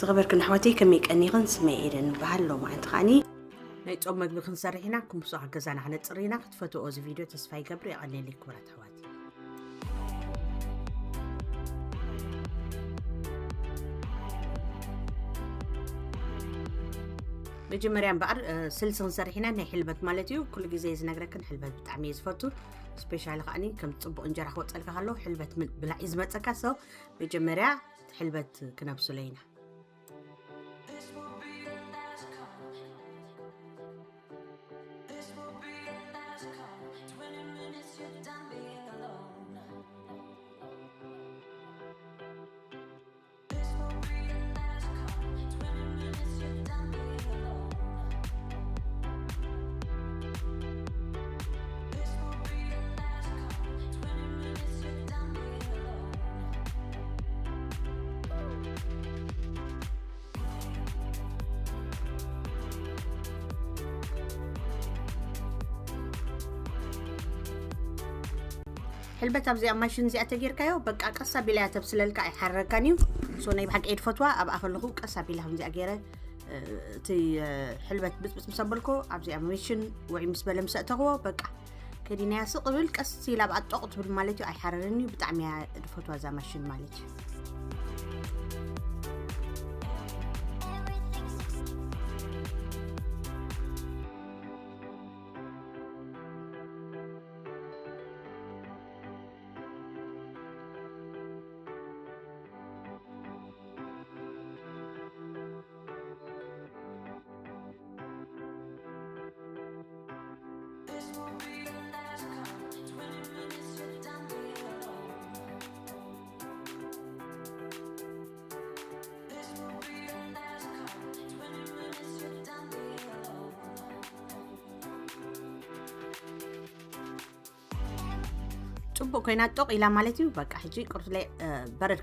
صغبركن حواتي كمي كأنيغن سمي إيدن بهالو ما انتخاني نيتوم مقبل خنسرحينا كمسو حقزانا حنا تصرينا كتفتو اوزي فيديو تسفاي قبري أغني لك ورات حواتي مجمريان بقر سلسل خنسرحينا ني حلبت مالتيو كل جزي زنقركن حلبت بتعمي يزفتو سبيشال خاني كم تصبو انجرا خوصلك هالو حلبت بلا يزمصكا سو مجمريا حلبت كنبسو لينا حلبت أبزي ماشين زي أتجير كيو بق أقصى بلا تبسللك أي حركانيو صوني بحق إيد فتوى أبقى أخلقو قصى بلا هم زي أجيره تي حلبت بس مسبلكو أبزي ماشين وعي مسبلة مسأتغو بق كدينا سقبل قصي لا بعد طقط بالمالتي أي حررني بتعميها فتوى زي ماشين مالتي صبو كاينات طوق الى مالتي بقى حجي قرط لي برد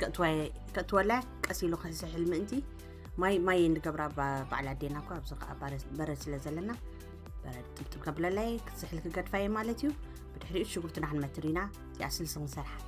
كتولا قسيلو خسحل منتي ماي نقبرا بعلا دينا كو ابزق برد سلازلنا برد تقبل لي كسحل كقدفاي مالتي بدحري شغلتنا حن مترينا يا سلسن سرح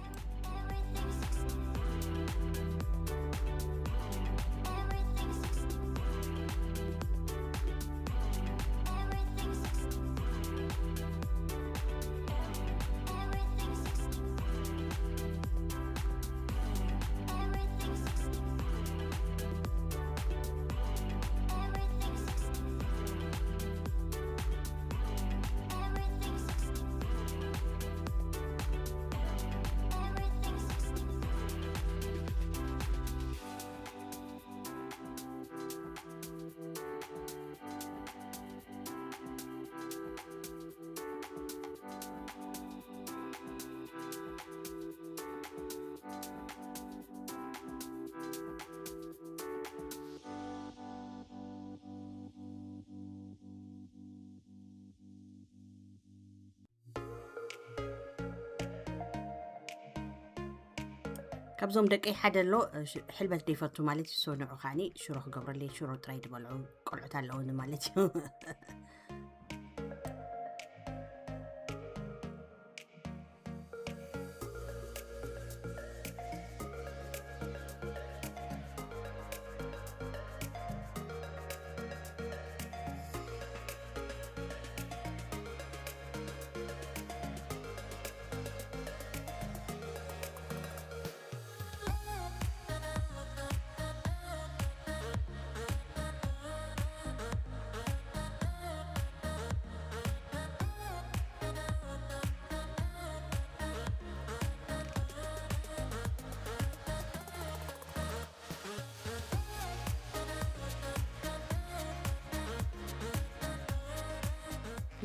كابزوم دقي حدلو حلبت ديفتو مالتي سونعو خاني شروخ قبرلي شروع ترايد بلعو قلعو تالعون مالتي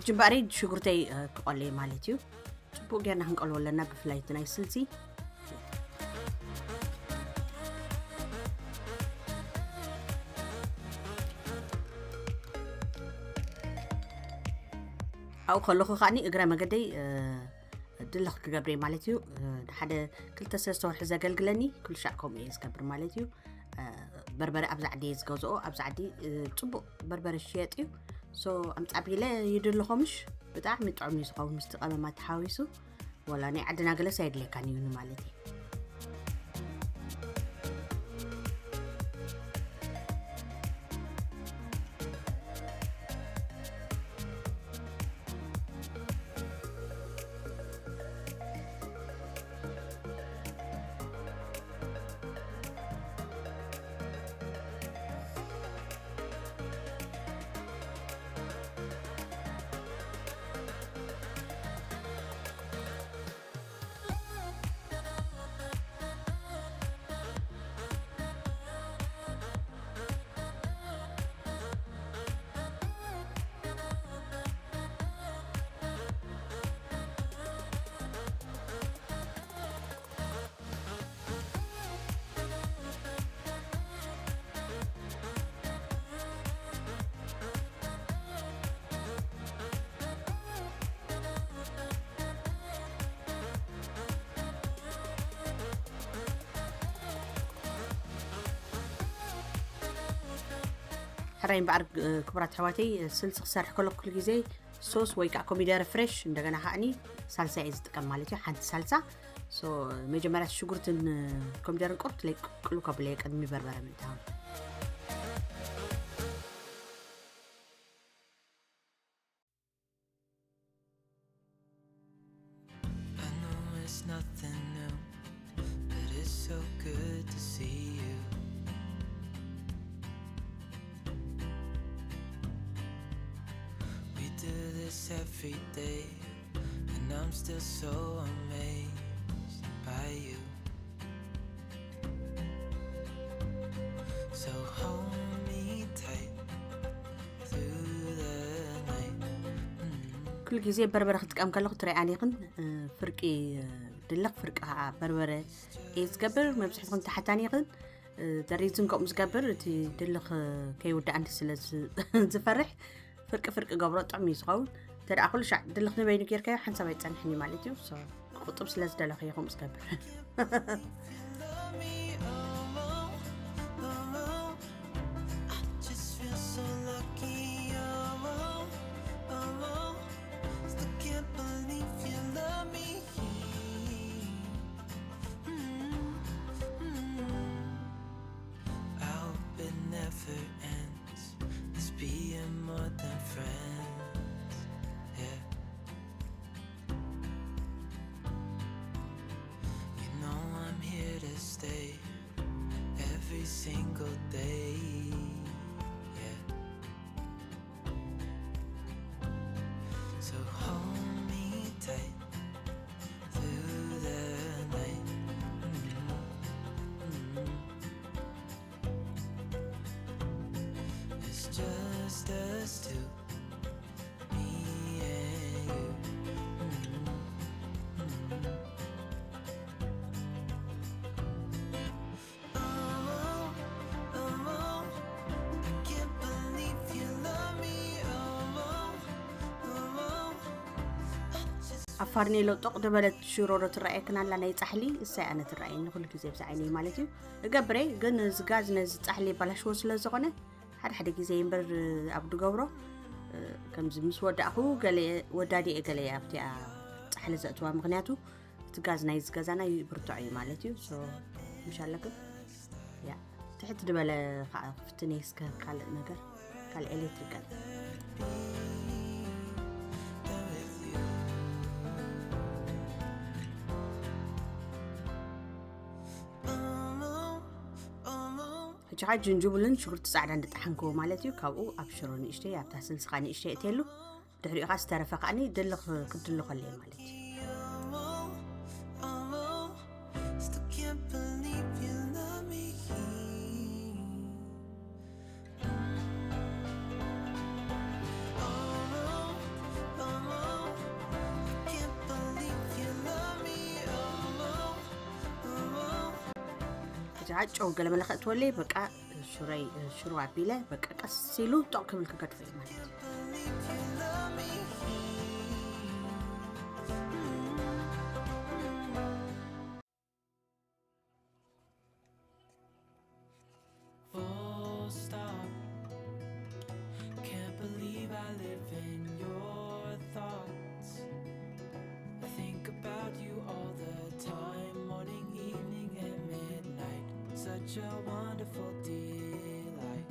جباري شغرتي قولي مالتيو صبو جانا هنقولوا لنا بفلايتنا يسلسي أو خلوخو خاني إقرا مقدي دلخ كقبري مالتيو حدا كل تسيستو حزا قلقلني كل شعكم إيز قبر مالتيو بربري أبزعدي يزقوزو أبزعدي صبو بربري الشياتيو سو أمتعبيله يدلخومش بتاعمي طعمي سقاو مستقبل ما تحاويسو ولا ني عدنا جلس هيد لي كان يونو مالتي دحرين بعرف كبرات حواتي سلس خسر كل جزء صوص ويكع كوميدير فريش عندنا حقني سالسة إذا تكمل مالتي حنت سالسة سو مجمرة شجرة كوميدير قرط لك كله قبلك قد مبربرة من تام So good to see you. We do this every day, and I'm still so amazed by you. So hold me tight through the night. كل جزء بربرة ختكم كله ترى عنيقن فرقي دلق فرقة بربرة إيز قبر ما بس حسن تحتاني قن دريزن قوم قبر تي دلق كي ودا عند سلز زفرح فرقة قبرات عميز قول ترى أقول شع دلق نبين كير كي حنسا بيتسان حني مالتيو سو خطب سلز دلق يقوم قبر Single day, yeah. So hold me tight through the night. It's just us two, me and you. أفرني لو تقدر شرورة الرأي كنا لنا يتحلي الساعة الرأي نقول كذا بزعيني مالتي قبري جن زجاج نزتحلي بلاش وصل زغنة حد كذا ينبر أبدو جورو كم زمس ودعه قال ودادي قال يا أبتي تحلي زأتوا مغنياتو تجاز نايز جازنا يبرتعي مالتي سو مش علىك يا تحت دبل فتنيس كقال نجار قال إلكتريكال جعل جنجبلن شغل تساعد عند تحنكو مالتيو كابو أبشروني إشتي أبتحسن سخاني إشتي تيلو دحري خاص ترفقني دلق كنت دلق اللي مالتي جاء قال ما لقيت ولي بقى شروع عبيله بقى قسيلو طاقم الكقدفي مالتي Such a wonderful delight.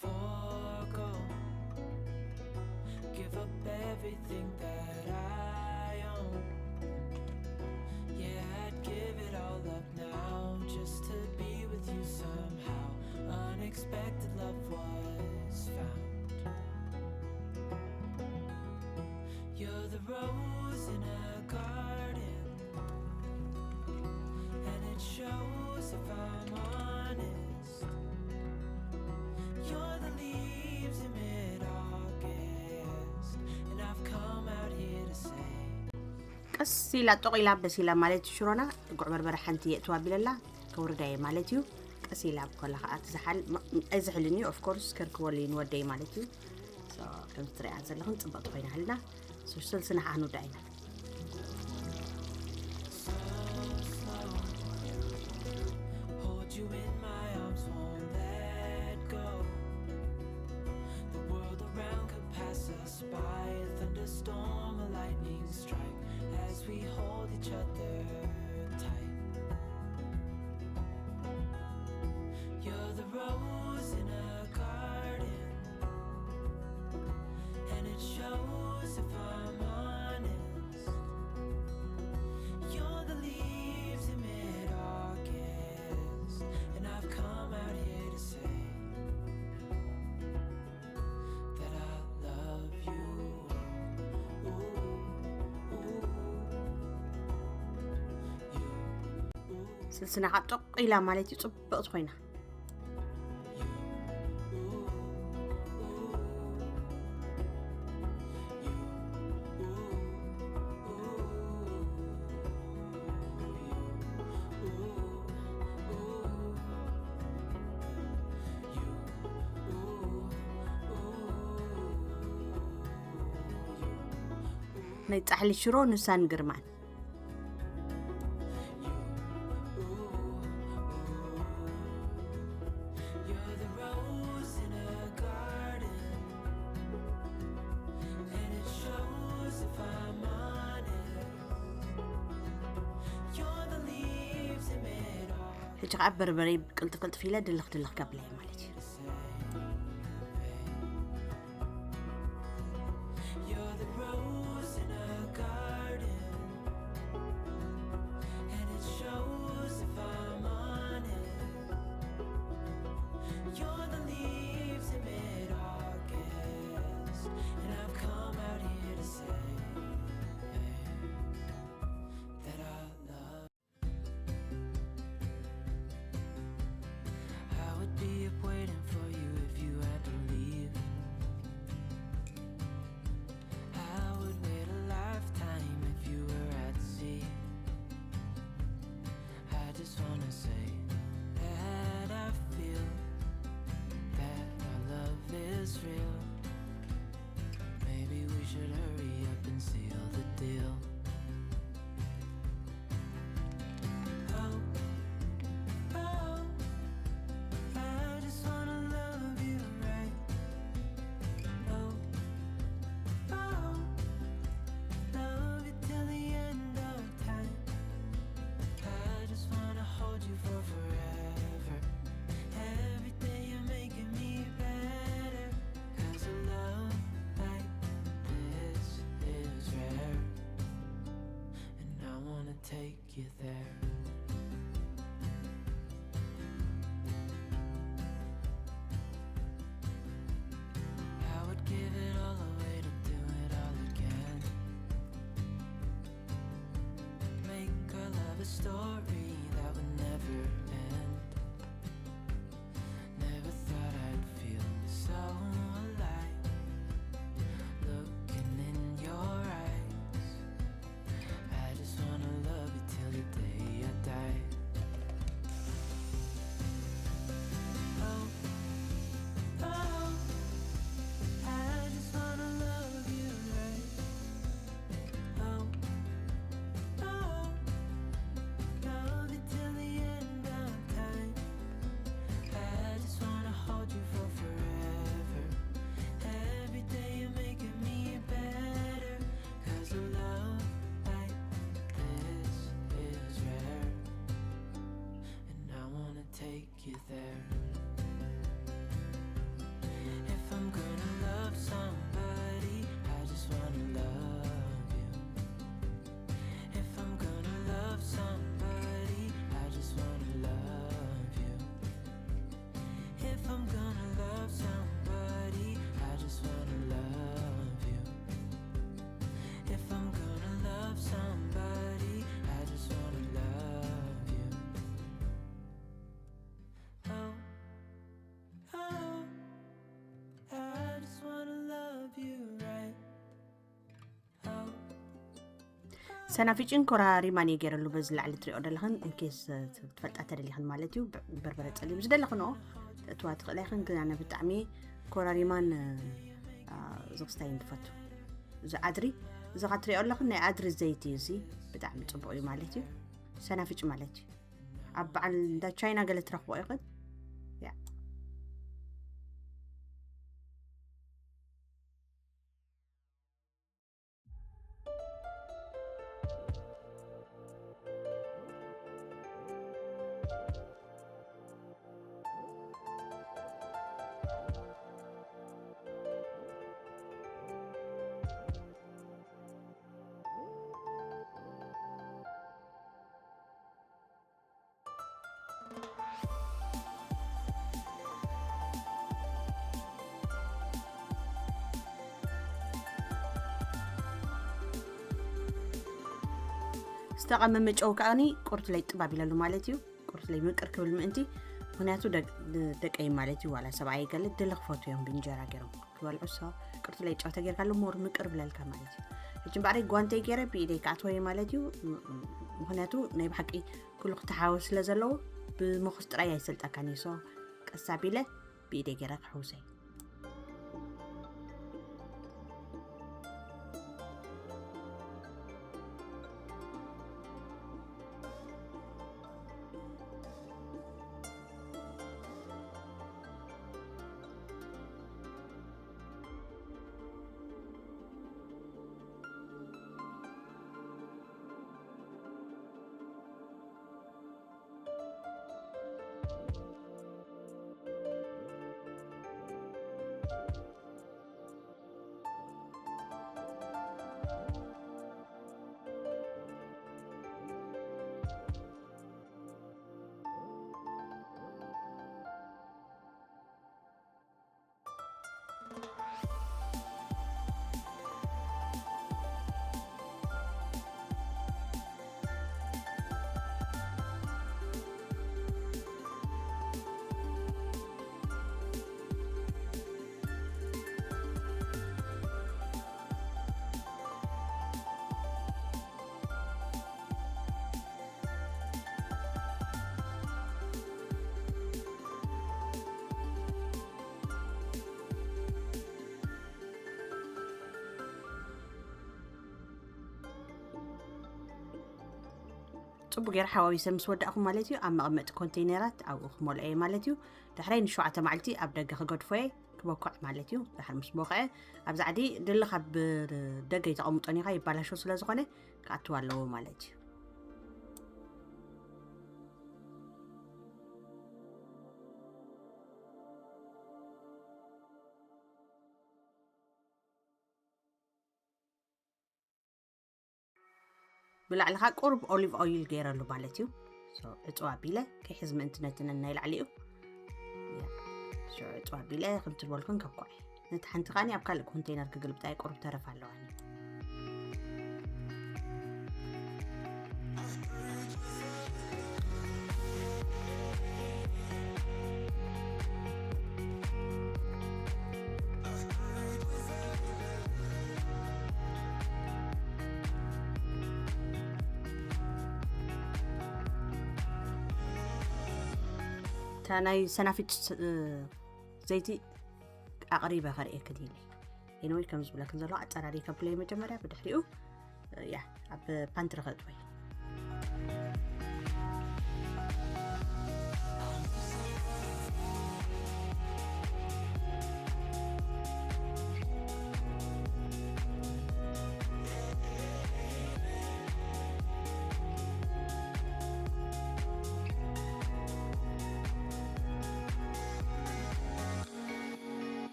Forgo, give up everything that I own. Yeah, I'd give it all up now just to be with you somehow. Unexpected love was found. You're the rose in a garden, and it shows if I'm honest. You're the leaves in mid-August, and I've come out here to say قسيلا طقيلا بسيلا مالتي شرونا قعبر برحنتي توابل الله كورداي مالتيو قسيلا بكل خاطر زحل ازحلني اوف كورس كركولي نوداي مالتيو سو كم تري عزلهم صبط خوينا هلنا سو سلسنا حنو داينا hold you in my arms, won't let go. The world around could pass us by, a thunderstorm, a lightning strike, as we hold each other tight. You're the rose in a garden, and it shows if I'm honest. You're the leaves in mid-August, and I've come out here to say that I love you. سلسنا عطق إلى مالتي صبقت خوينا نيتحلي شرو نسان قرمان هيك بربري قلت فيلا دلخ قبلي مالتي سنافيجين كوراري ماني جيرلو بز لعل تري أودلهن إن كيس تفلت أتريلهن مالتيو بربرة سليم بس دلخنو توات خلاهن كنا بتعمي كوراري مان زغستين دفتو زعدري زغتري أودلهن نعدري زيتي زي بتعمي تبعي مالتيو سنافيج مالتي عند تشاينا قالت رخبو يقد يا استقام مجو كاني قرت لي طباب يلالو مالتيو قرت لي مقر كبل منتي هناتو دقاي مالتيو ولا سبعي قال دلخ فوتو يوم بنجرا غيرو كبلعوسا قرت لي ጫወታ ገር ካሉ ሞር مقر ብላልካ مالتيو እጅን ባሪ ጓንቴ ገረ ቢዴ ካትወይ مالتيو هناتو ናይ بحقي كل تحاول ስለዘለው بمخص ጥራይ አይሰልጣካኒሶ ቀሳቢለ ቢዴ ገረ حوسي صبو غير حواوي سمس ودأخم مالتيو أما قمت كونتينرات أو أخمول أي مالتيو دحرين شوعة مالتي أبدأ قد فوي كبوكع مالتيو دحر مس بوقعه أبزعدي دل خب دقي تقومطاني غاي بالاشو سلازغونه كاتوالو مالتيو بلعلها قرب أوليف أويل غيرلو مالتيو سو اطوابيله كيحزم انتنتنا نايل عليو يا شو اطوابيله خمت بالكم كقوي نتحنت غاني ابقى كونتينر كقلبتاي قرب ترف على اني تاناي سنافيت زيتي أقريبا خريئة كديلي إنوي كمز بلا كنزلو أتراري كبلي مجمرة بدحريو يا أب بانتر غدوي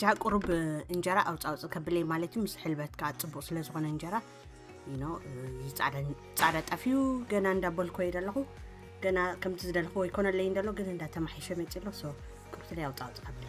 جا قرب انجرا او صاوص كبلي مالتي مس حلبت كاصبو سلازغون انجرا ጻዕዳ ጣፊዩ ገና እንዳበልኮ ይደለኹ ገና ከምቲ ዝደልኹ ይኮነለይ እንደሎ ግን እንዳተማሒሸ መጭሎ ሶ ቁርጥ ላይ አውጣው ጻብለ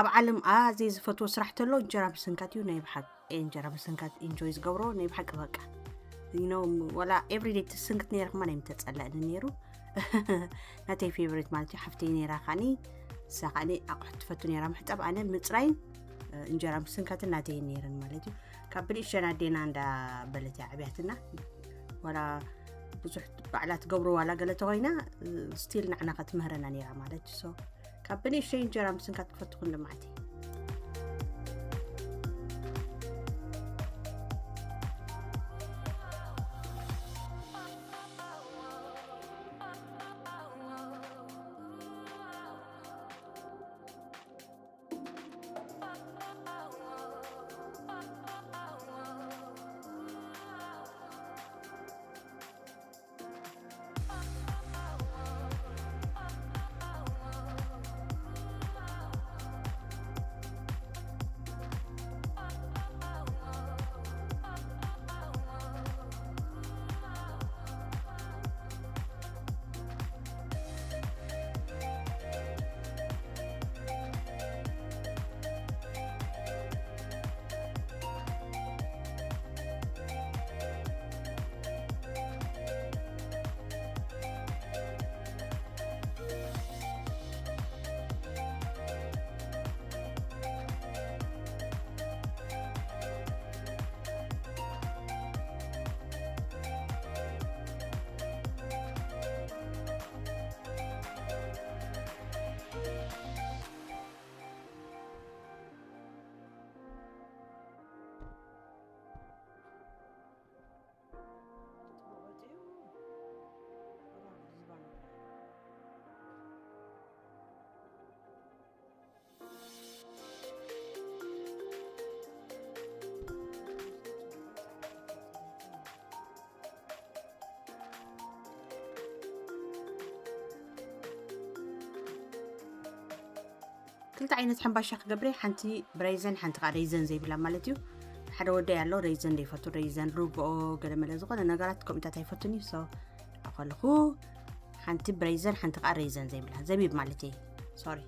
ኣብ ዓለም ኣዝየ ዝፈትዎ ስራሕ ተሎ እንጀራ ብስንካት እዩ ናይ ብሓቂ እንጀራ ብስንካት ኢንጆይ ዝገብሮ ናይ ብሓቂ በቃ ወላ ኤቭሪዴይ ትስንክት ነይርክማ ናይ ምተጸላእኒ ነይሩ ናተይ ፌቨሪት ማለት እዩ ሓፍተይ ነይራ ኻኒ ሳኻኒ ኣቑሑት ትፈቱ ነይራ ምሕጣብ ኣነ ምፅራይን እንጀራ ብስንካት ናተይ ነይረን ማለት እዩ ካብ ብልሽና ዴና እንዳ በለትያ ዓብያትና ወላ ብዙሕ በዓላት ገብሮ ዋላ ገለተ ኮይና ስቲል ንዕና ክትምህረና ነይራ ማለት እዩ ሶ ካብ ብልሽና እንጀራ ብስንካት ክፈቱ ኩን ልማዓቲ كلتا عينت حنباشا خبري حنتي بريزن حنت ريزن زي بلا مالتيو حدا ودا يالو ريزن دي فاتو ريزن روبو قال ملا زغنا نغارات كومنتا تايفوتني سو اقول خو حنتي بريزن حنت ريزن زي بلا زبيب مالتي سوري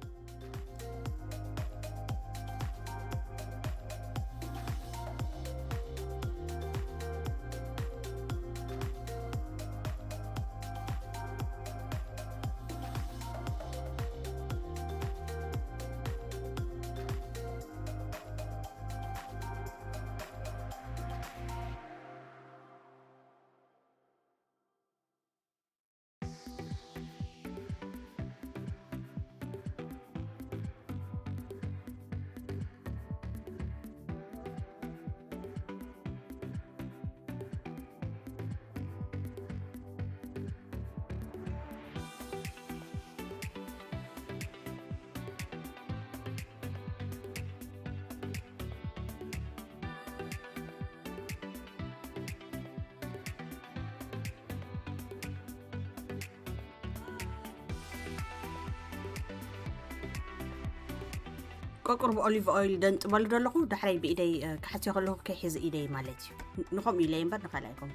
قرب أوليف أويل دنت بالو دلقو دحري بإيدي كحتي خلوه كيحز إيدي مالتي نخم إلين بعد نخليكم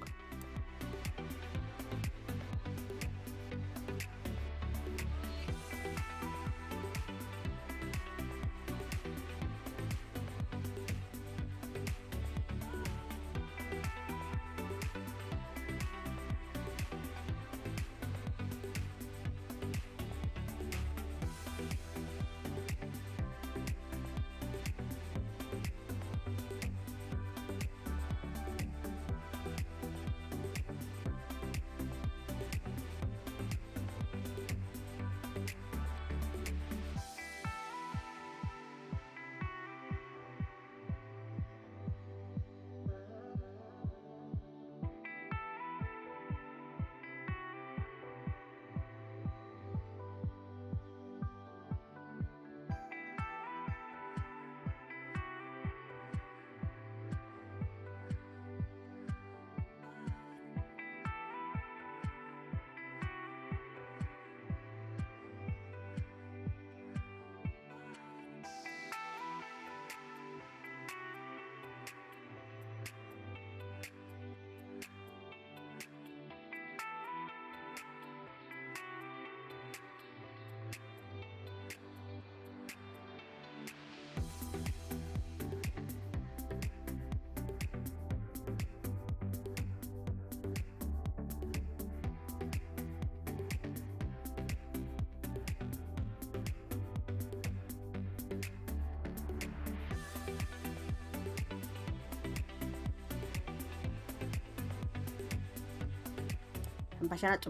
حنباشرات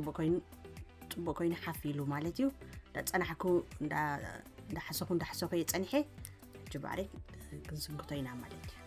ፅቡቅ ኮይኑ ሓፊሉ ማለት እዩ ዳጸናሕኩ እንዳሓሰኹ የጸንሐ ጅባሬ ክንስንክቶ ኢና ማለት እዩ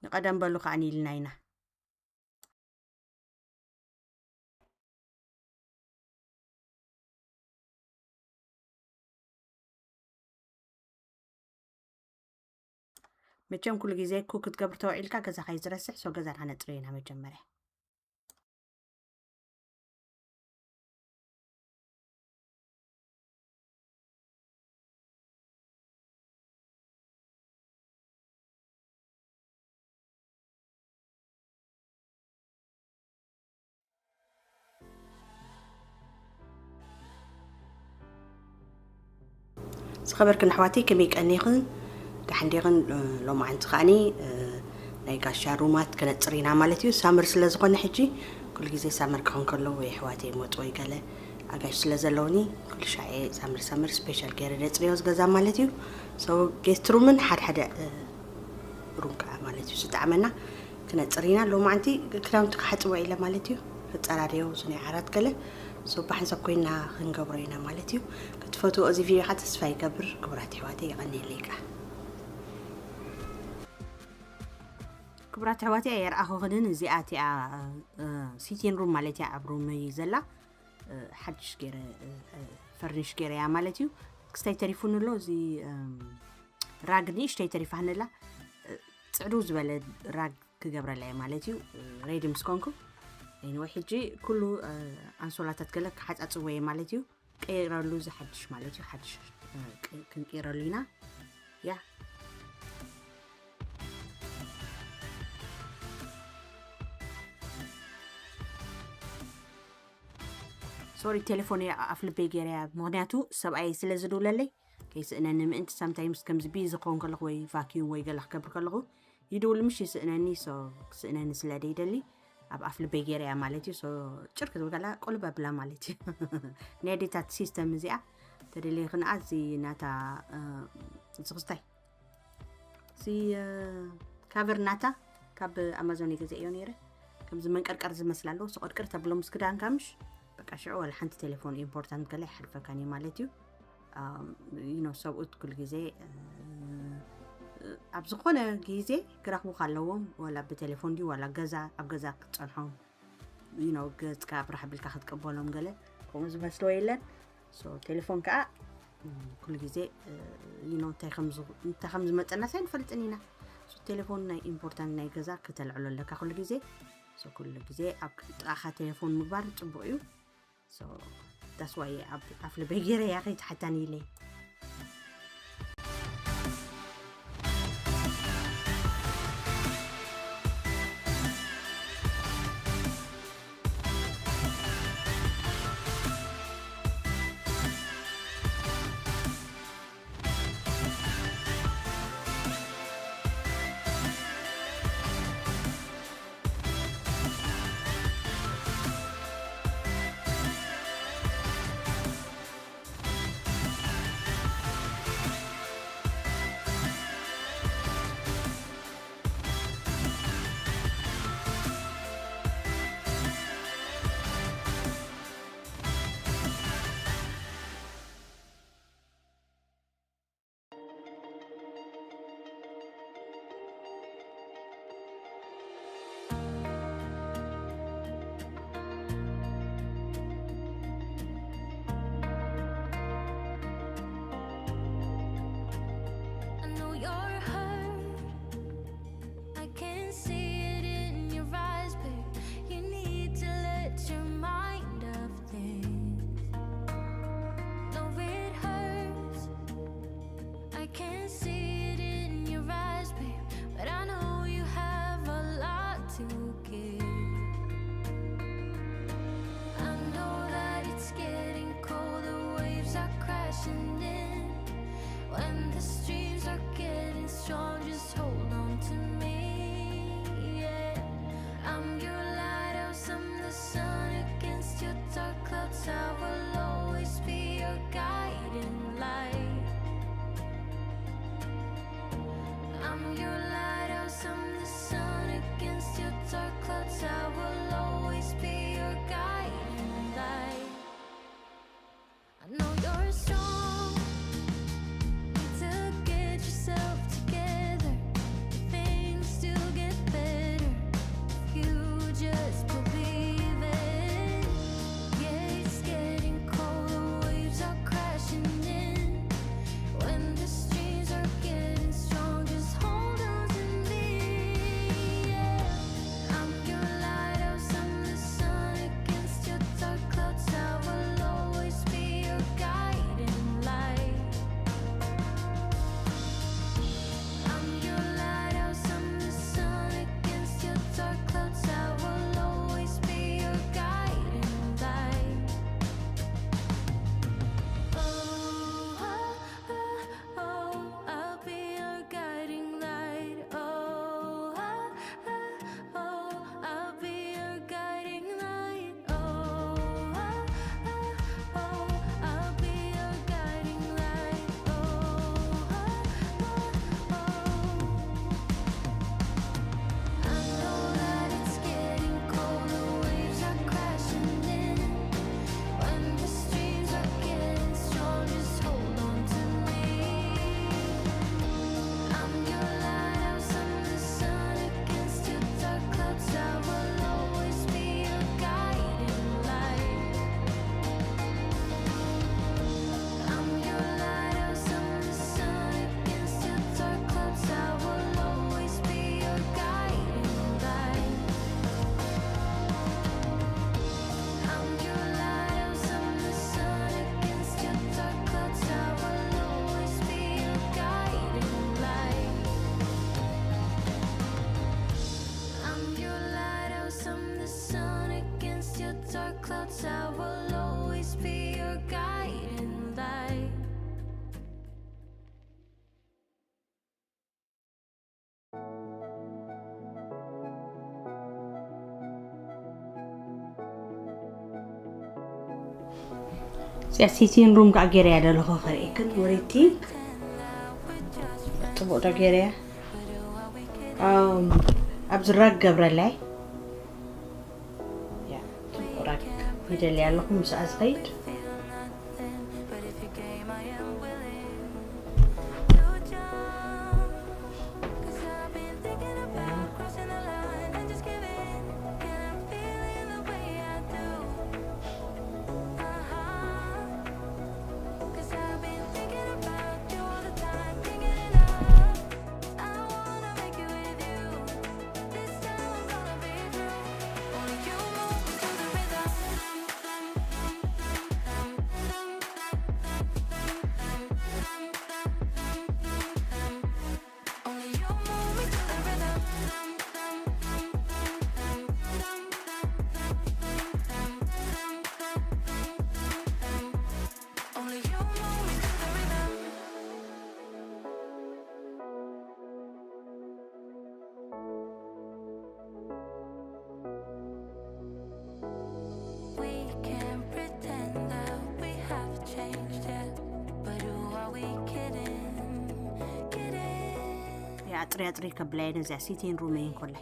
نقدم بلو خاني لناينا مچم كل جزء كوك تقبر توعيلك كذا خيز رسح سو كذا عنا ترينا مجمرة سخبركن حواتي كميك أنيخن تحنديغن لو ما عند خاني ናይ ጋሻ ሩማት ከነጽሪና ማለት እዩ ሳምር ስለ ዝኾነ ሕጂ ኩሉ ግዜ ሳምር ክኾን ከሎ ወይ ሕዋቴ ሞጥ ወይ ገለ ኣጋሽ ስለ ዘለውኒ ኩሉ ሻዕ ሳምር ስፔሻል ገይረ ነጽሪዮ ዝገዛ ማለት እዩ ሶ ጌስት ሩምን ሓደ ሩም ከዓ ማለት እዩ ስጣዕመና ከነጽሪና ሎማዓንቲ ክራውንት ክሓጽወ ኢለ ማለት እዩ ፈጸራሪዮ ዝናይ ዓራት ገለ ሶ ባሕንሰብ ኮይና ክንገብሮ ኢና ማለት እዩ ክትፈትዎ እዚ ቪድዮ ካ ተስፋ ይገብር ክብራት ሕዋቴ ይቐኒለይካ كبرات حواتي يرأخو خدن زياتي سيتين روم مالتي عبرومي زلا حدش كيرا فرنش كيرا يا مالتيو كستاي تليفون له زي راقني اشتاي تليفون له تعروز بلد راق كجبر لي مالتيو ريدي مسكونكو يعني واحد جي كله انسولاتات كلك حد اتصوي مالتيو كيرا لوز حدش مالتيو حدش كن كيرا لينا يا سوري تليفوني أفل بيجريا مغنياتو سبعي سلزلو للي كيس إنني من أنت sometimes كم زبيز قون كله وي فاكيوم وي قال خبر كله يدول مش سئناني سو سئناني سلادي دلي أب أفل بيجريا مالتي سو شركة وقلا كل بابلا مالتي نادي تات سيستم زيا تدلي خناعة زي ناتا زغستاي زي كافر ناتا كاب أمازوني كزي يونيره كم زمان كركر زي مسلالو سو كركر تبلو مسكدان كامش بقى شعو ولا حنت تليفون important قال لي حرفه كاني مالتيو سوقت كل جزء أبزقنا جزء كراهو خلوهم ولا بتليفون دي ولا جزء أبجزء تصنعهم جزء كابر حبل كاخد قبولهم قال خمس بس لو يلا تليفون كا كل جزء تخمز متنا ثاني فلتنينا تليفون ناي important ناي جزء كتلعلو لك كل جزء كل جزء أخذ تليفون مبار تبويو so that's why أفل بيجري يا أخي تحتاني لي To get yourself together, things still get سياسيين روم كأجريا ده لخو خريكن وريتي طبق أجريا أبزرق قبر لي يا طبق يدلي علىكم سأزغيد أطري كبلاين زي سيتين رومين كله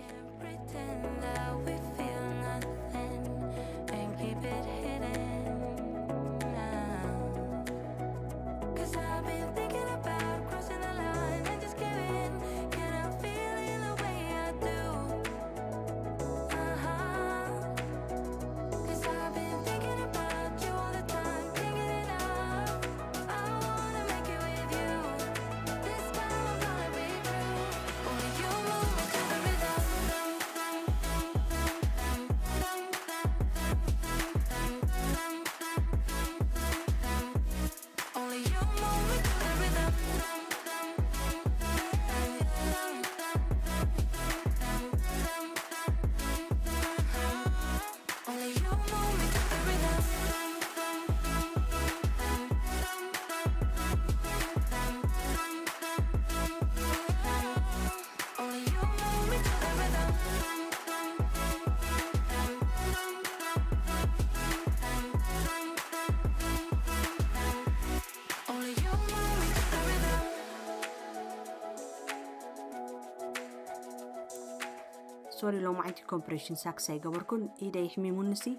سوري لو ما عندي compression sacks يقبركن إيدي يحميمون نسي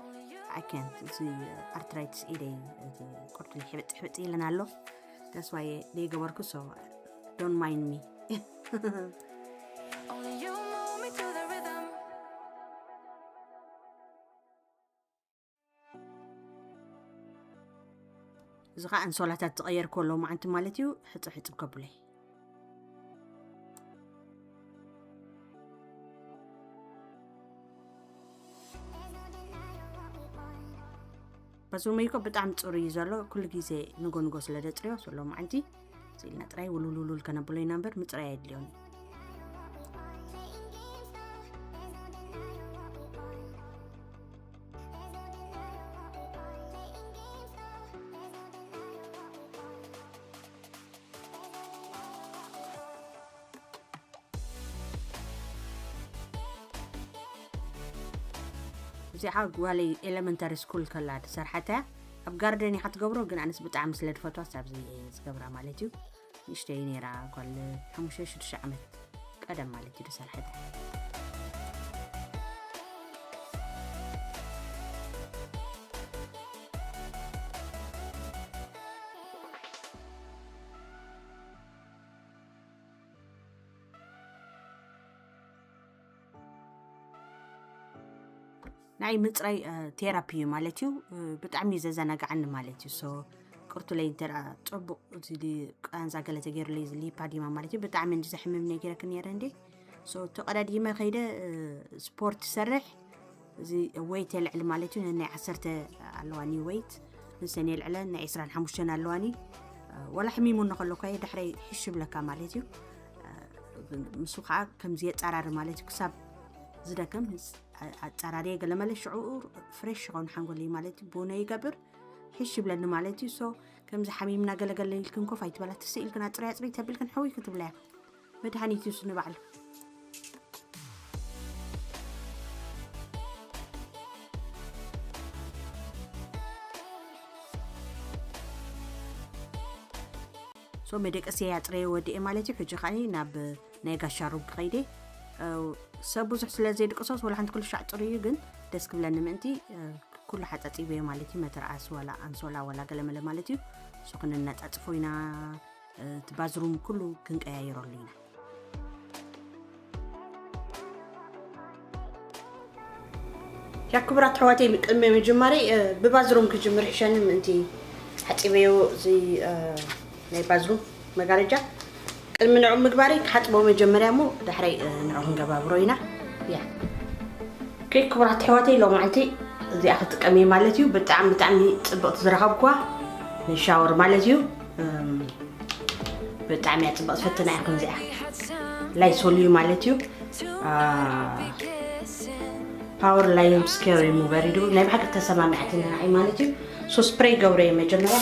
I can't زي arthritis إيدي كرت لي حبت إيه لنا له that's why they يقبركن so don't mind me زغا أنسولاتات تغير كله ما عندي مالتيو حط بقبلي بس ما يكون بتعمل تصوري زلوا كل جزء نقول سلادة تريو سلوا ما عندي زينا تري ولولول كنا بولي نمبر متري اليوم زي حاجة elementary school كلا سرحتها أبجاردني حتى قبره جن أنا سبت عم سلاد فوتو ساب زي قبره مالتيو يشتيني را قال حمشش الشعمت قدم مالتيو سرحتها ناي مصري ثيرابي مالتيو بتعمي زنقعني مالتيو سو قرت لي ترى طبق زي قانزا قالت غير لي زي باديما مالتيو بتعمي نجي حممني غير كنيرندي سو تقدر ما خيده سبورت سرح زي ويت العلم مالتيو اني عسرت الواني ويت نسني العلن ناي 25 الواني ولا حميمو نخلو كاي دحري حشب لك مالتيو مسوخه كم زي صرار مالتيو كسب زدكم أتعرضي قال ما له شعور فريش غون حنقولي مالتي بونا يقبر حش بلنا مالتي سو كم زحميمنا قال لي لكم كفايت ولا تسئل كنا طريق تبل كن حوي كتب لها مدحنيتي سنو بعلو سو مدقس ياطري ودي مالتي حجي خاني ناب ናይ ጋሻ ሩብ ከይደ ሰብ ብዙሕ ስለ ዘይድቅሶስ ወላ ሓንቲ ኩሉ ሻዕ ጥሪዩ ግን ደስ ክብለኒ ምእንቲ ኩሉ ሓጣጢበ ማለት እዩ መተርኣስ ወላ አንሶላ ወላ ገለመለ ማለት እዩ ሱክን እናጣጥፎ ኢና ትባዝሩም ኩሉ ክንቀያይረሉ ኢና ያክብራት ሕዋቴ ቅድመ መጀመሪ በባዝሩም ክጅምር ሕሸን ምእንቲ ሓጢበዮ እዚ ናይ ባዝሩም መጋረጃ المنعو مقباري كحطبو مجمريا مو دحري نعوهن قبابروينا يا كيك كبرات حواتي لو معلتي زي اخذ قمي مالتيو بتعمي صبقت زرخبكوا نشاور مالتيو بتعمي صبقت فتنا يكون زي لاي سوليو مالتيو باور لاين سكيل ريموفر يدو ناي بحق تسمعتنا اي مالتيو سو سبراي غوري مجمريا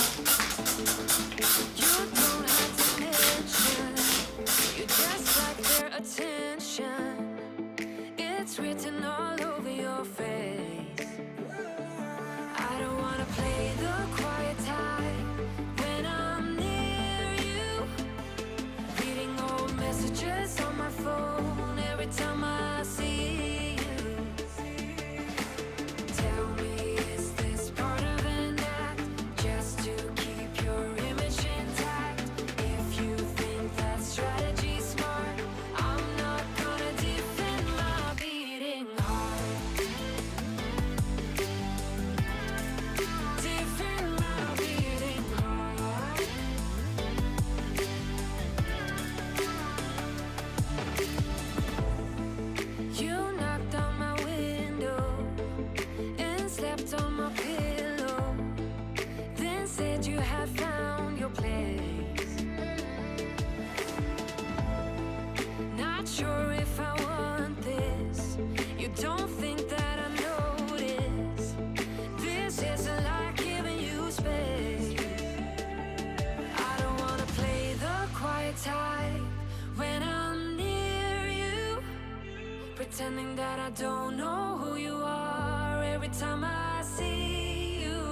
Pretending that I don't know who you are every time I see you.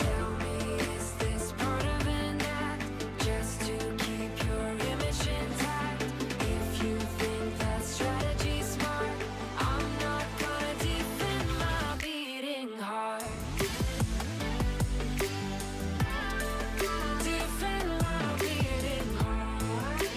Tell me, is this part of an act just to keep your image intact? If you think that strategy's smart, I'm not gonna defend my beating heart. Defend my beating heart.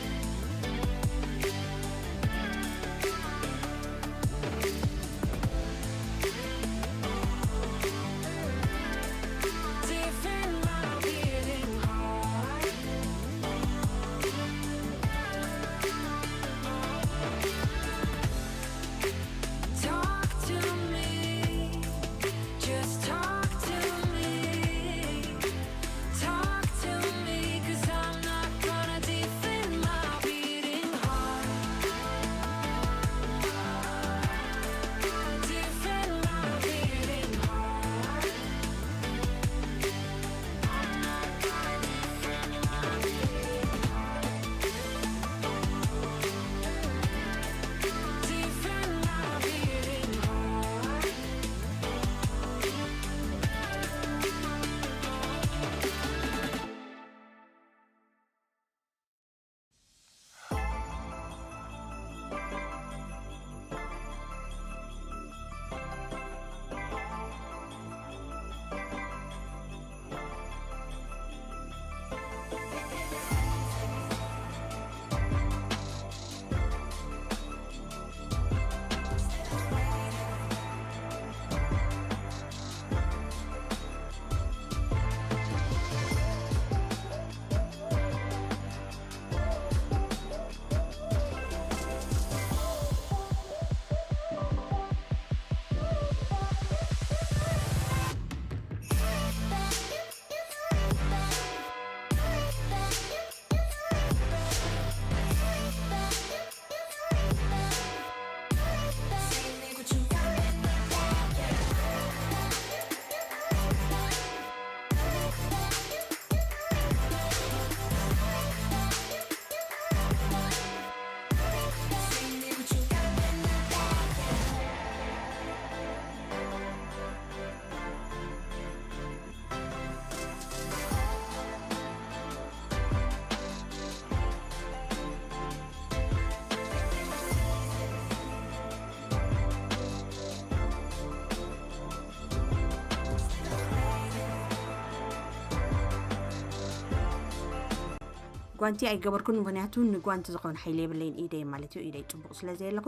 ጓንቲ ኣይገበርኩን ምክንያቱ ንጓንቲ ዝኾን ሓይለ የብለይን ኢደይ ማለት እዩ ኢደይ ፅቡቅ ስለ ዘየለኹ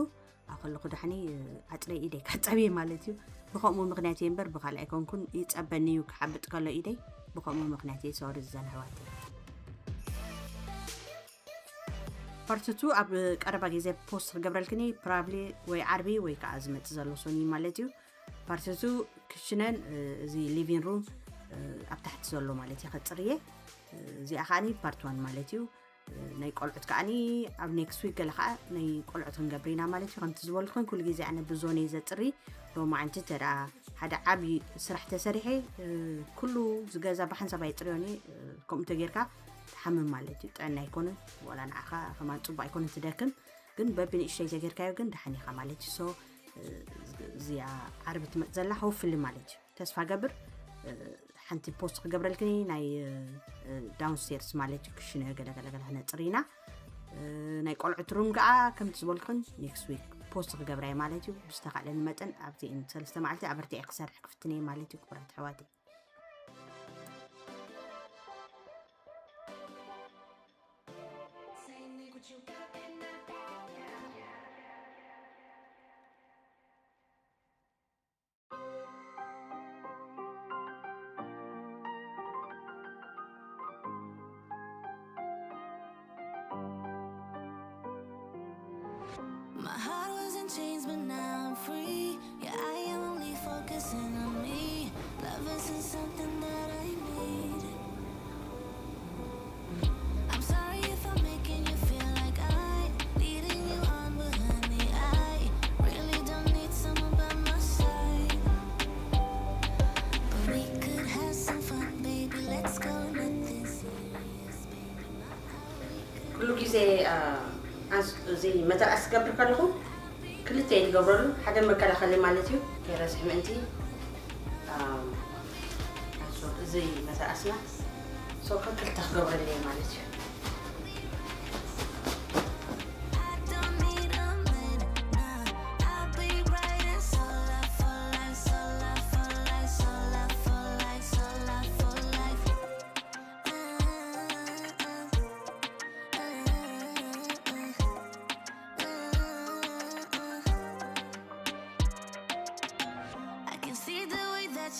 ኣኸለኹ ድሓኒ ኣፅለይ ኢደይ ካፀብየ ማለት እዩ ብከምኡ ምክንያት እምበር ብካልእ ኣይኮንኩን ይፀበኒ እዩ ክሓብጥ ከሎ ኢደይ ብከምኡ ምክንያት ሰወር ዝዘንሕዋት ፓርቲቱ ኣብ ቀረባ ግዜ ፖስት ክገብረልክኒ ፕሮባብሊ ወይ ዓርቢ ወይ ከዓ ዝመፅእ ዘሎ ሶኒ ማለት እዩ ፓርቲቱ ክሽነን እዚ ሊቪንግ ሩም ኣብ ታሕቲ ዘሎ ማለት እዩ ከፅርየ እዚኣ ከዓኒ ፓርት 1 ማለት እዩ ናይ ቆልዑት ከዓኒ ኣብ ኔክስት ዊክ ገለ ከዓ ናይ ቆልዑት ክንገብሪና ማለት እዩ ከምቲ ዝበልኩን ኩሉ ግዜ ኣነ ብዞኔ ዘፅሪ ሎማ ዓንቲ ተዳ ሓደ ዓብዪ ስራሕ ተሰሪሐ ኩሉ ዝገዛ ብሓንሳብ ኣይፅርዮኒ ከምኡ ተጌርካ ተሓምም ማለት እዩ ጥዕና ኣይኮነን ወላ ንዓኻ ከማን ፅቡቅ ኣይኮነን ትደክም ግን በብንእሽተይ ተጌርካዮ ግን ድሓኒኻ ማለት እዩ ሶ እዚኣ ዓርቢ ትመፅ ዘላ ሆፍሊ ማለት እዩ ተስፋ ገብር ሓንቲ ፖስት ክገብረልክኒ ናይ ዳውንስቴርስ ማለት እዩ ክሽነ ገለገለገለ ነፅሪና ናይ ቆልዑት ሩም ከዓ ከምቲ ዝበልኩን ኔክስት ዊክ ፖስት ክገብራየ ማለት እዩ ብዝተኻእለኒ መጠን ኣብዚ ሰለስተ መዓልቲ ኣበርቲዐ ክሰርሕ ክፍትነ ማለት እዩ ክቡራት ኣሕዋተይ My heart was in chains, but now I'm free. Yeah, I am only focusing on me. Love isn't something that I need. I'm sorry if I'm making you feel like I'm leading you on, but honey, I really don't need someone by my side. But we could have some fun, baby. Let's go, nothing serious, baby. Not how we could. ኩሉ ግዜ እዚ መተኣስ ገብር ከለኹ ክልተ ይገብረሉ ሓደ መከላኸሊ ማለት እዩ ከይረስሕ ምእንቲ እዚ መተኣስና ሶ ክልተ ክገብረሉ ማለት እዩ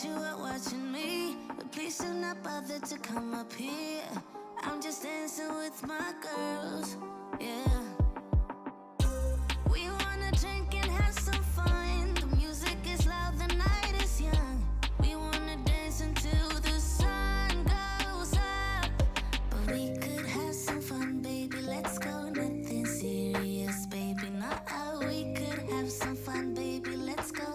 You are watching me, but please do not bother to come up here. I'm just dancing with my girls, yeah. We wanna drink and have some fun. The music is loud, the night is young. We wanna dance until the sun goes up. But we could have some fun, baby. Let's go, nothing serious, baby. Not how we could have some fun, baby. Let's go.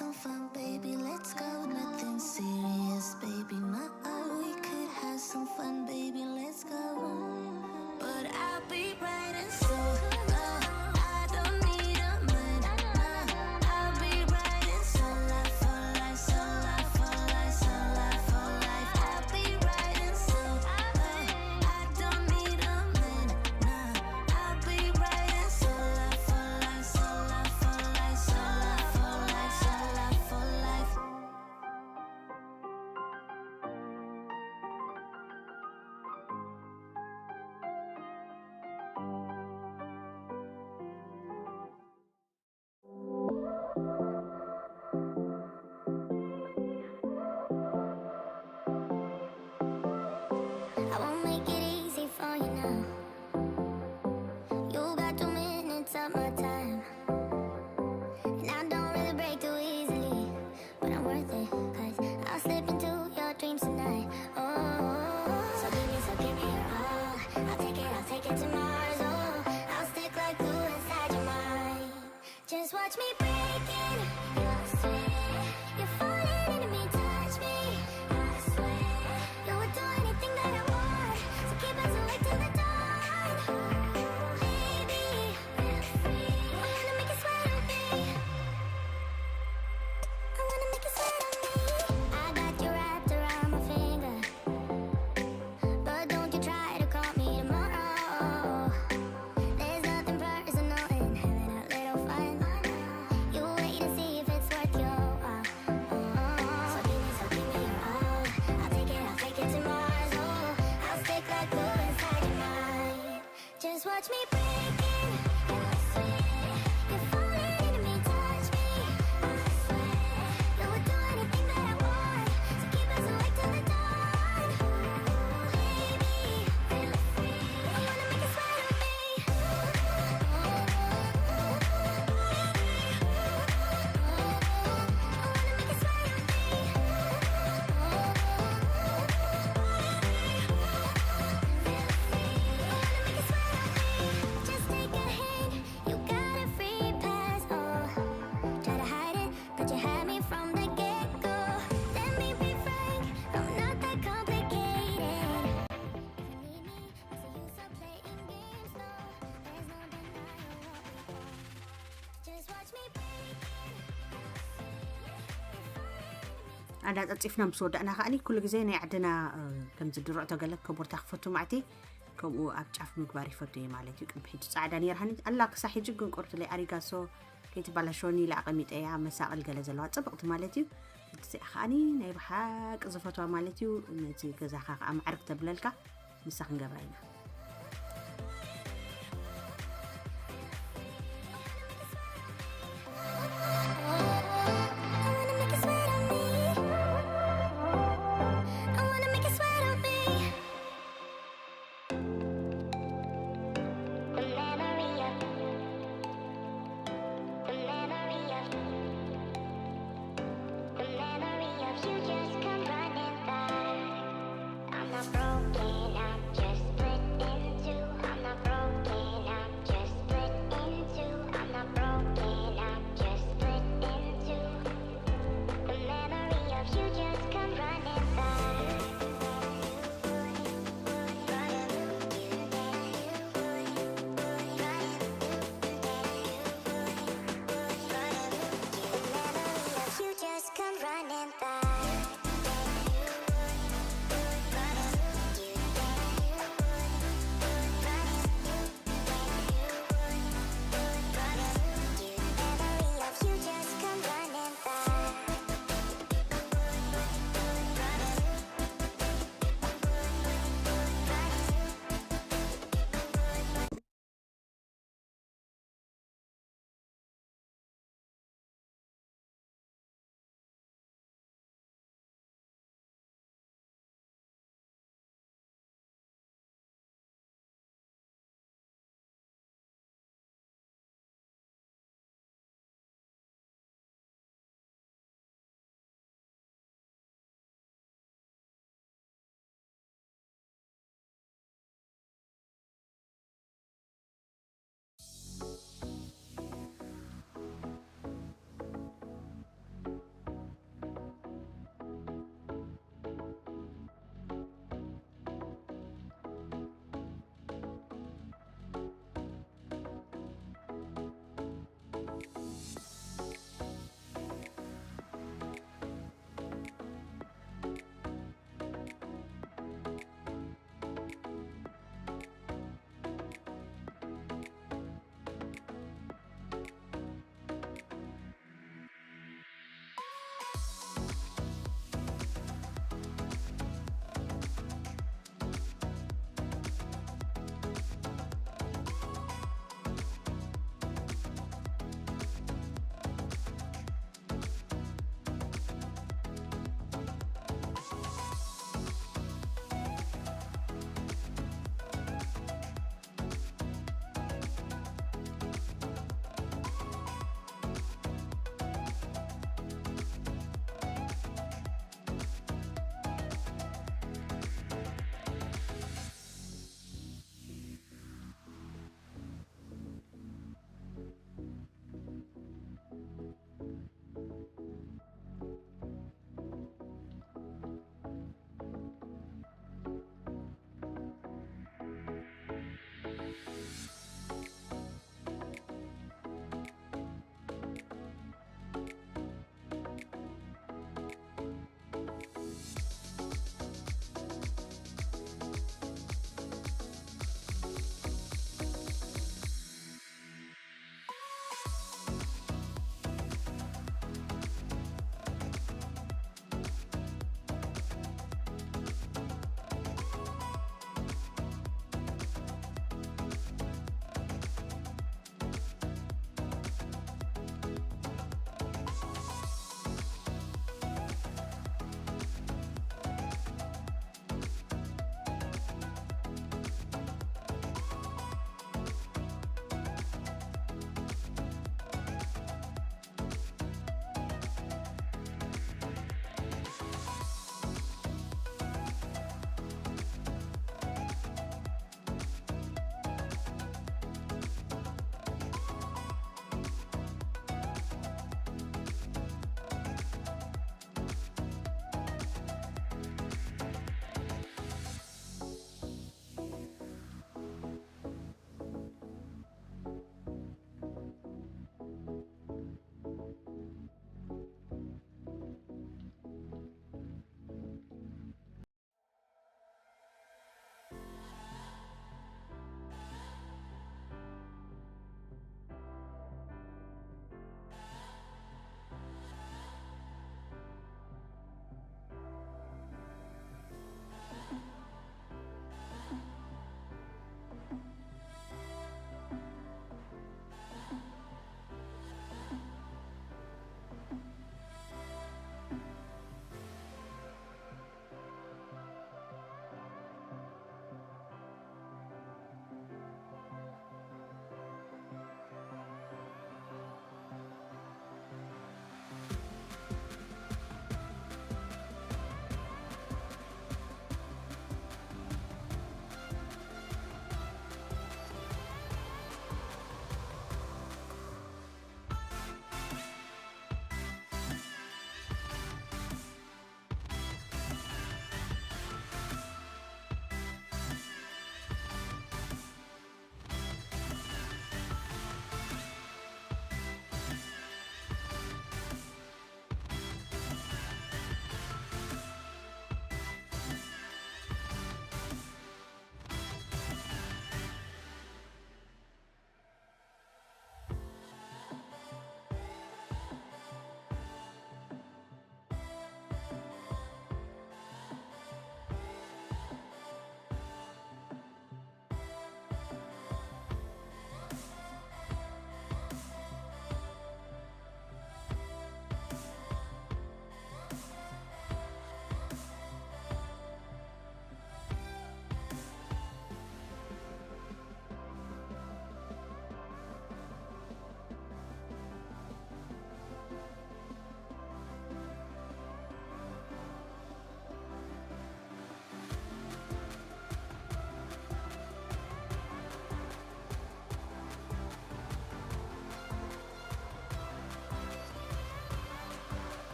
Some fun, baby, let's go. Nothing serious, baby. Not how we could have some fun, baby, let's go. But I'll be right and so I don't need a man. I'll be right and so life for life, so life for life, so life for life. I'll be right and so I don't need a man. I'll be right and so life for life, so life for life, so life for life. أنا أتصفنا بصود أنا خاني كل جزء عندنا كم زدرع تقلك كبر تخفتو معتي كم أبتعرف مقباري فتوي مالتي كم بحيج سعداني رهني الله صحيح جدا قرت لي أريكاسو كنت بلشوني لعقميت أيها مساء الجلز الواتساب وقت مالتي خاني نايب حاك زفتوا مالتي ونتي كذا خاق أم عرق تبللك نسخن جبرينا Broken, I'm just pretending.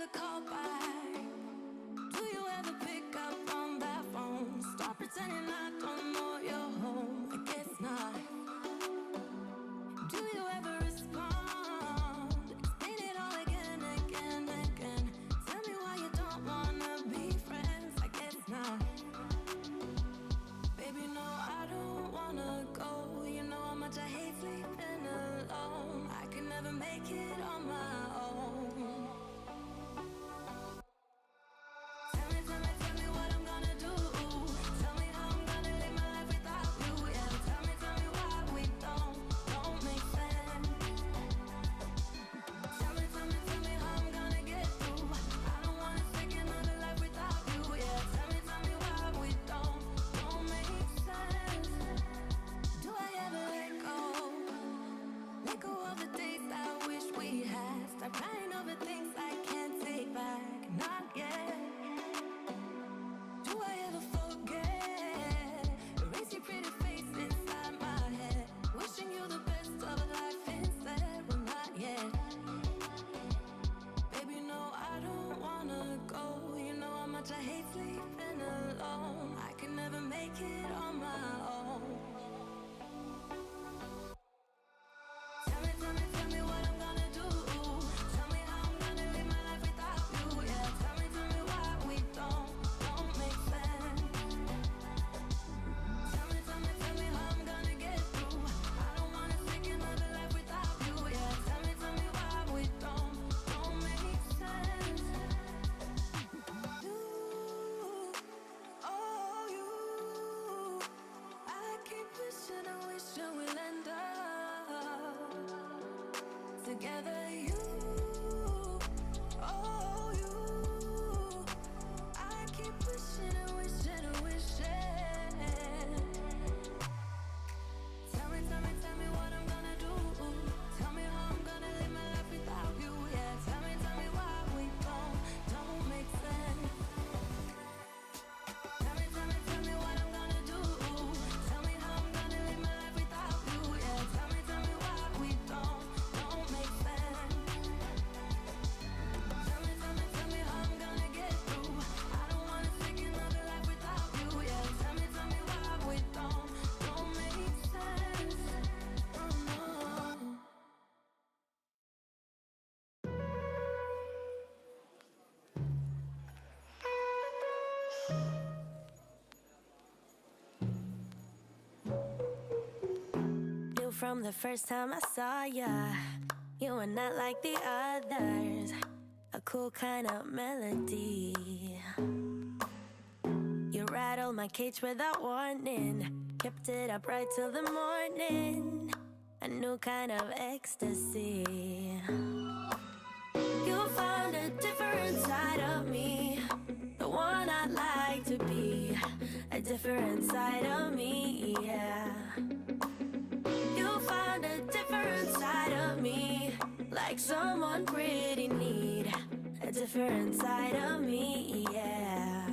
ever call back? Do you ever pick up on that phone? Stop pretending I don't know you're home. I guess not. Do you ever respond? Explain it all again, again, again. Tell me why you don't wanna be friends. I guess not. Baby, no, I don't wanna go. You know how much I hate sleeping alone. I can never make it on my own. Tell me, tell me, tell me what I'm gonna do. Tell me how I'm gonna live my life without you. Yeah, tell me why we don't make sense. Tell me how I'm gonna get through. I don't wanna take another life without you. Yeah, tell me why we don't make sense. Do I ever let go? Let go of the days I wish we had. Stop crying over things I can't take back. Not yet. Do I ever forget? Erase your pretty face inside my head. Wishing you the best of life instead. Well, not yet. Baby, no, I don't wanna go. You know how much I hate sleeping alone. I can never make it on my own. Tell me what I'm gonna do. Tell me how I'm gonna live my life without you. Yeah, tell me why we don't make sense. Tell me how I'm gonna get through. I don't wanna take another life without you. Yeah, tell me why we don't make sense. You, oh you, I keep wishing and wishing we'll end up together. You, oh you, I keep wishing and wishing and wishing. Tell me what I'm gonna do. Tell me how I'm gonna live my life without you. Yeah, tell me why we don't make sense. Tell me what I'm gonna do. Tell me how I'm gonna live my life without you. Yeah, tell me why we don't make sense. Tell me how I'm gonna get through. I don't wanna take another life without you. Yeah, tell me why we don't make sense. Oh no. Knew from the first time I saw ya, you were not like the others. A cool kind of melody. You rattled my cage without warning. Kept it up right till the morning. A new kind of ecstasy. You found a different side of me, the one I'd like to be. A different side of me, yeah. You found a different side of me, like someone pretty neat. A different side of me, yeah.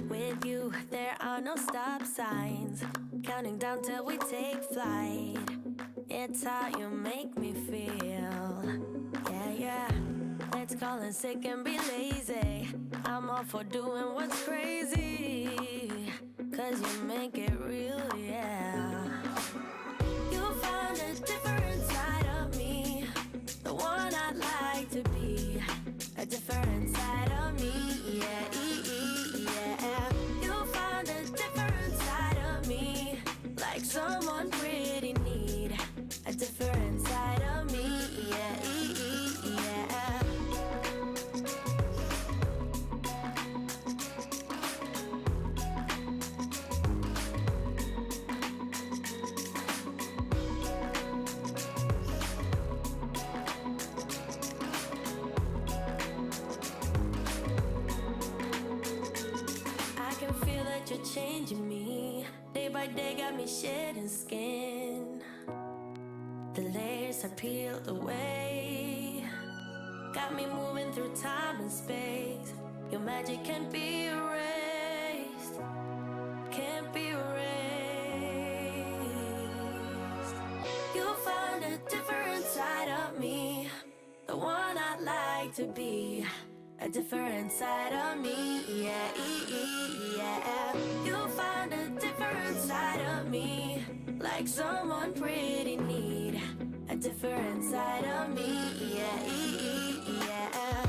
With you, there are no stop signs. Counting down till we take flight. It's how you make me feel. Yeah, yeah. Let's call in sick and be lazy. I'm all for doing what's crazy. 'Cause you make it real, yeah. You found a different side of me, the one I'd like to be. A different side of me, yeah, yeah. You found a different side of me, like someone pretty neat. A different side of me, yeah, yeah. You're changing me. Day by day got me shedding skin. The layers are peeled away. Got me moving through time and space. Your magic can't be erased. Can't be erased. You'll find a different side of me, the one I'd like to be. A different side of me, yeah, yeah. You'll find a different side of me, like someone pretty neat. A different side of me, yeah, yeah.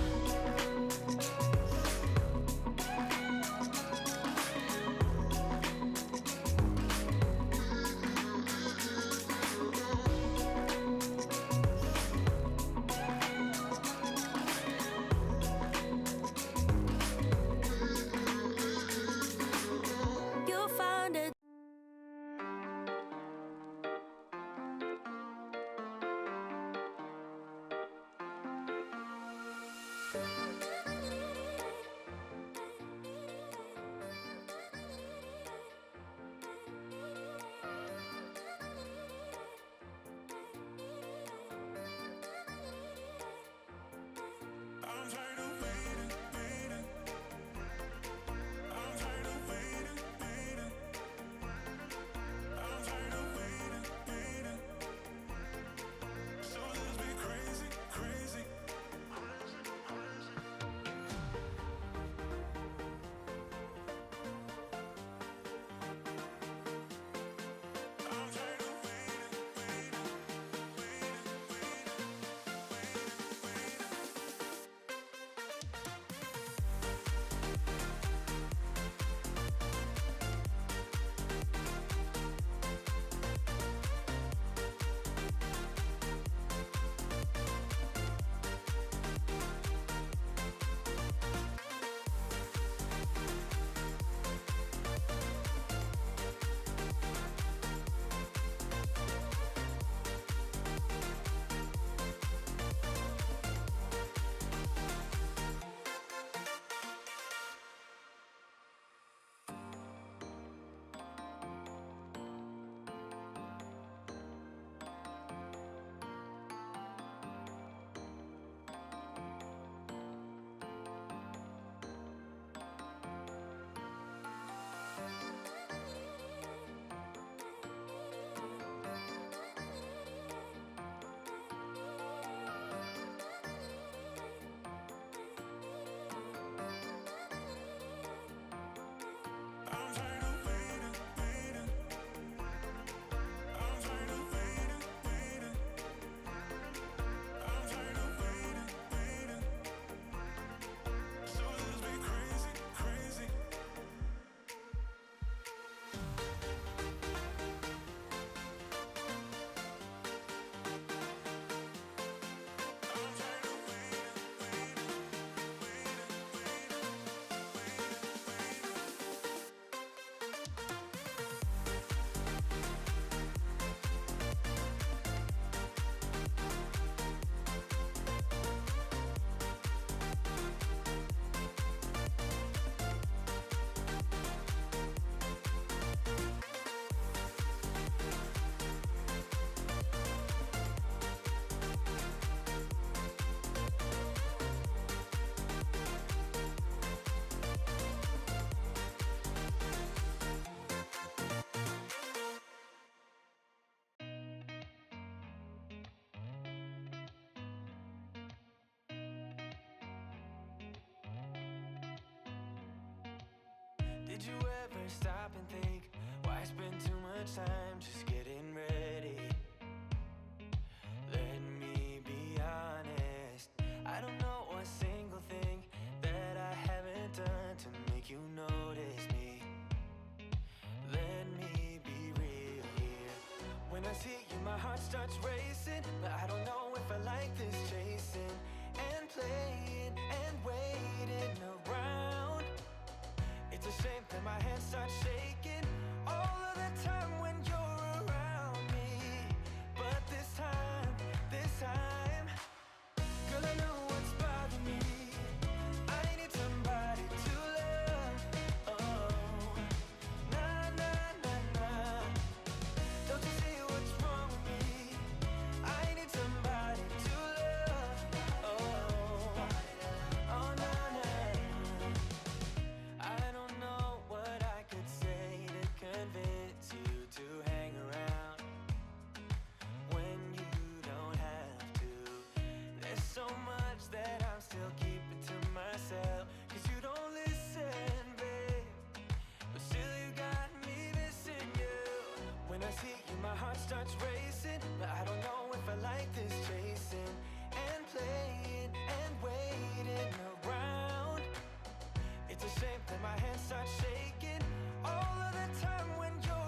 Did you ever stop and think, why spend too much time just getting ready? Let me be honest, I don't know a single thing that I haven't done to make you notice me. Let me be real here. When I see you, my heart starts racing, but I don't know if I like this chasing and playing and waiting around. It's a shame that my hands start shaking all of the time when you're around me. But this time, girl, I know what's bothering me. I need somebody to love. Oh, nah, nah, nah, nah. Don't you see what's wrong with me? my heart starts racing, but I don't know if I like this chasing and playing and waiting around. It's a shame that my hands start shaking all of the time when you're